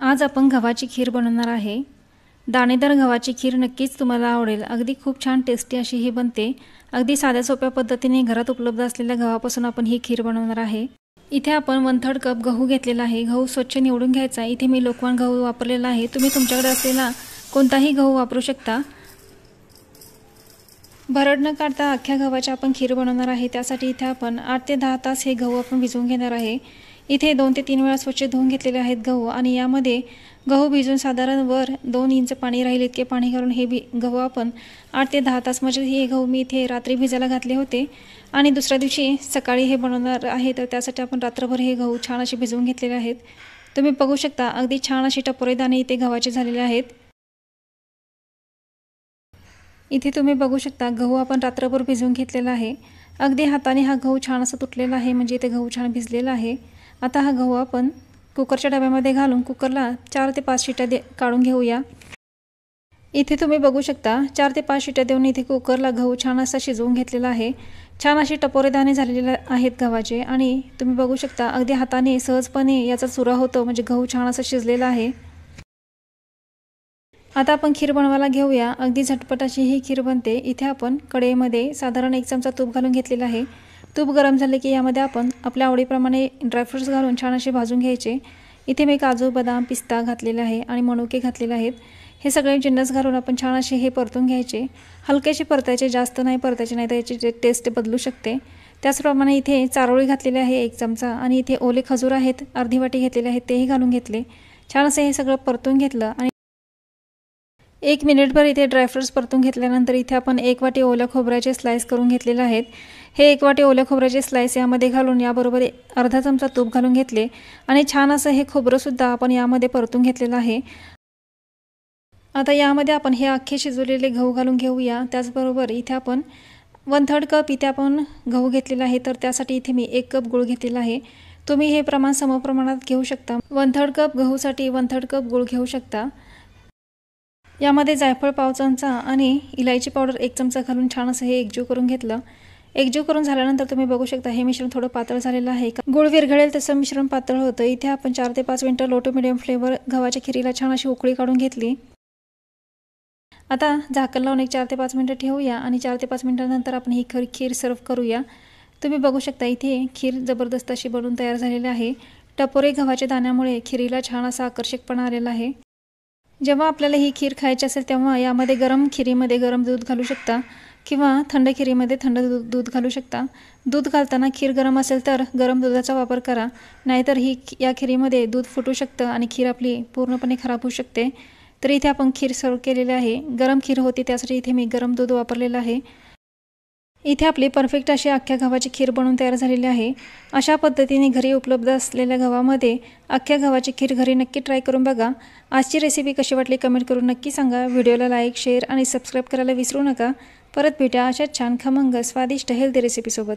आज आपण गव्हाची खीर बनवणार आहे। दाणेदार गव्हाची खीर नक्कीच तुम्हाला आवडेल। अगदी खूप छान टेस्टी अशी ही बनते। अगदी साध्या सोप्या पद्धतीने घरात उपलब्ध असलेल्या गव्हापासून आपण ही खीर बनवणार आहे। इथे आपण 1/3 कप गहू घेतलेला आहे। गहू स्वच्छ निवडून घ्यायचा। इथे मी लोकवण गहू वापरलेला आहे। तुम्ही तुमच्याकडे असलेला कोणताही गहू वापरू शकता। भरड न काढता अख्ख्या गव्हाची आपण खीर बनवणार आहे। त्यासाठी इथे आपण 8 ते 10 तास हे गहू आपण भिजवून घेणार आहे। इथे 2 ते 3 वेळा स्वच्छ धुवून घेतलेले आहेत गहू आणि यामध्ये गहू भिजून साधारण वर 2 इंच पाणी राहील इतके पाणी घालून हे गहू आपण 8 ते 10 तास म्हणजे हे गहू मी इथे रात्री भिजायला घातले होते आणि दुसऱ्या दिवशी सकाळी हे बनवणार आहे। तर त्यासाठी आपण रात्रभर हे गहू छान असे भिजवून घेतलेले आहेत। तुम्ही बघू शकता अगदी छान अशी टपोरे दाणे इथे गव्हाचे झालेले आहेत। इथे तुम्ही बघू शकता गहू आपण रात्रभर भिजवून घेतलेला आहे। अगदी हाताने हा गहू छान असा तुटलेला आहे, म्हणजे इथे गहू छान भिजलेला आहे। आता हा गहू आपण कुकरच्या डब्यामध्ये घालून कुकरला 4 ते 5 शिट्या काढून घेऊया। इथे तुम्ही बघू शकता 4 ते 5 शिट्या देऊन इथे कुकरला गहू छान असा शिजवून घेतलेला आहे। छान असे टपोरे दाणे झालेले आहेत गव्हाचे आणि तुम्ही बघू शकता अगदी हाताने सहजपणे याचा चुरा होतो, म्हणजे गहू छान असा शिजलेला आहे। आता आपण खीर बनवायला घेऊया। अगदी झटपट अशी ही खीर बनते। इथे आपण कढईमध्ये साधारण 1 चमचा तूप घालून घेतलेला आहे। तूप गरम झाले की यामध्ये आपण आपल्या आवडीप्रमाणे ड्रायफ्रुट्स घालून छान असे भाजून घ्यायचे। इथे मी काजू, बदाम, पिस्ता घातलेले आहे आणि मनुके घातलेले आहेत। हे सगळे जिन्नस घालून आपण छान असे हे परतून घ्यायचे। हलकेसे परतायचे, जास्त नाही परतायचे, नाही तर याची टेस्ट बदलू शकते। त्याचप्रमाणे इथे चारोळी घातलेली आहे 1 चमचा आणि इथे ओले खजूर आहेत अर्धी वाटी घेतलेले आहेत, तेही घालून घेतले। छान असे हे सगळं परतून घेतलं आणि 1 मिनिटभर इथे ड्रायफ्रुट्स परतून घेतल्यानंतर इथे आपण 1 वाटी ओल्या खोबऱ्याचे स्लाइस करून घेतलेले आहेत। हे 1 वाटी ओल्या खोबऱ्याचे स्लाइस यामध्ये घालून याबरोबर अर्धा चमचा तूप घालून घेतले आणि छान असं हे खोबरं सुद्धा आपण यामध्ये परतून घेतलेलं आहे। आता यामध्ये आपण हे अख्खे शिजवलेले गहू घालून घेऊया। त्याचबरोबर इथे आपण 1/3 कप इथे आपण गहू घेतलेला आहे, तर त्यासाठी इथे मी 1 कप गूळ घेतलेला आहे। तुम्ही हे प्रमाण समप्रमाणात घेऊ शकता। 1/3 कप गहूसाठी 1/3 कप गूळ घेऊ शकता। यामध्ये जायफळ पाव चमचा आणि इलायची पावडर 1 चमचा घालून छान असं हे एकजीव करून घेतलं। एकजीव करून झाल्यानंतर तुम्ही बघू शकता हे मिश्रण थोडं पातळ झालेलं आहे। गूळ विरघळेल तसं मिश्रण पातळ होतं। इथे आपण 4 ते 5 मिनिटं लो टू मिडियम फ्लेवर गव्हाच्या खिरीला छान अशी उकळी काढून घेतली। आता झाकण लावून 4 ते 5 मिनिटं ठेवूया आणि 4 ते 5 मिनिटांनंतर आपण ही खीर सर्व करूया। तुम्ही बघू शकता इथे खीर जबरदस्त अशी बनून तयार झालेली आहे। टपोरे गव्हाच्या दाण्यामुळे खिरीला छान असा आकर्षकपणा आलेला आहे। जेव्हा आपल्याला ही खीर खायची असेल तेव्हा यामध्ये गरम खिरीमध्ये गरम दूध घालू शकता किंवा थंड खिरीमध्ये थंड दूध घालू शकता। दूध घालताना खीर गरम असेल तर गरम दुधाचा वापर करा, नाहीतर या खिरीमध्ये दूध फुटू शकतं आणि खीर आपली पूर्णपणे खराब होऊ शकते। तर इथे आपण खीर सर्व केलेली आहे। गरम खीर होती त्यासाठी इथे मी गरम दूध वापरलेलं आहे। इथे आपली परफेक्ट अशी अख्ख्या गव्हाची खीर बनवून तयार झालेली आहे। अशा पद्धतीने घरी उपलब्ध असलेल्या गव्हामध्ये अख्ख्या गव्हाची खीर घरी नक्की ट्राय करून बघा। आजची रेसिपी कशी वाटली कमेंट करून नक्की सांगा। व्हिडिओला लाईक, शेअर आणि सबस्क्राईब करायला विसरू नका। परत भेटा अशाच छान खमंग स्वादिष्ट हेल्दी रेसिपीसोबत।